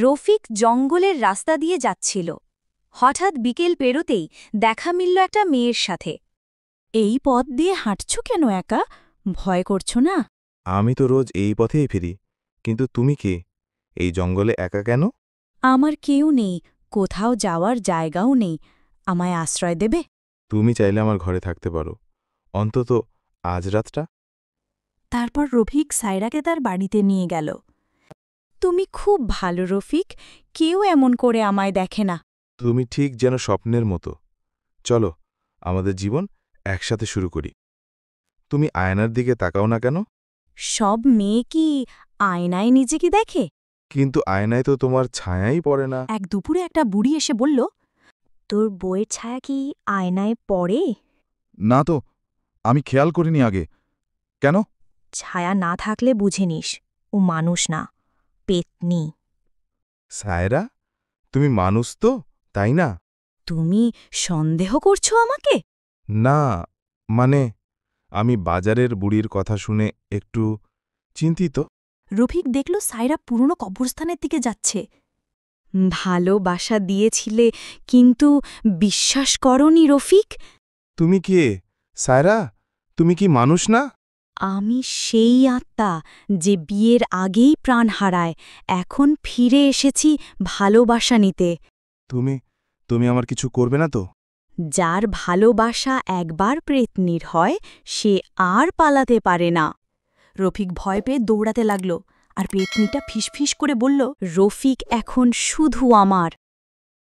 রফিক জঙ্গলের রাস্তা দিয়ে যাচ্ছিল। হঠাৎ বিকেল পেরোতেই দেখা মিলল একটা মেয়ের সাথে। এই পথ দিয়ে হাঁটছ কেন একা? ভয় করছো না? আমি তো রোজ এই পথেই ফিরি, কিন্তু তুমি কে? এই জঙ্গলে একা কেন? আমার কেউ নেই, কোথাও যাওয়ার জায়গাও নেই। আমায় আশ্রয় দেবে? তুমি চাইলে আমার ঘরে থাকতে পারো, অন্তত আজ রাতটা। তারপর রফিক সায়রাকে তার বাড়িতে নিয়ে গেল। তুমি খুব ভালো রফিক, কেউ এমন করে আমায় দেখে না। তুমি ঠিক যেন স্বপ্নের মতো। চলো, আমাদের জীবন একসাথে শুরু করি। তুমি আয়নার দিকে তাকাও না কেন? সব মেয়ে কি আয়নায় নিজেকে দেখে? কিন্তু আয়নায় তো তোমার ছায়াই পড়ে না। এক দুপুরে একটা বুড়ি এসে বলল, তোর বইয়ের ছায়া কি আয়নায় পড়ে? না তো, আমি খেয়াল করিনি আগে। কেন? ছায়া না থাকলে বুঝে নিস, ও মানুষ না, পেতনি। সায়রা, তুমি মানুষ তো, তাই না? তুমি সন্দেহ করছো আমাকে? না, মানে আমি বাজারের বুড়ির কথা শুনে একটু চিন্তিত। রফিক দেখল সায়রা পুরনো কবরস্থানের দিকে যাচ্ছে। ভালোবাসা দিয়েছিলে, কিন্তু বিশ্বাস করনি রফিক। তুমি কে সায়রা? তুমি কি মানুষ না? আমি সেই আত্মা যে বিয়ের আগেই প্রাণ হারায়, এখন ফিরে এসেছি ভালোবাসা নিতে। তুমি তুমি আমার কিছু করবে না তো? যার ভালোবাসা একবার প্রেতনির হয়, সে আর পালাতে পারে না। রফিক ভয় পেয়ে দৌড়াতে লাগল, আর পেতনিটা ফিসফিস করে বলল, রফিক এখন শুধু আমার।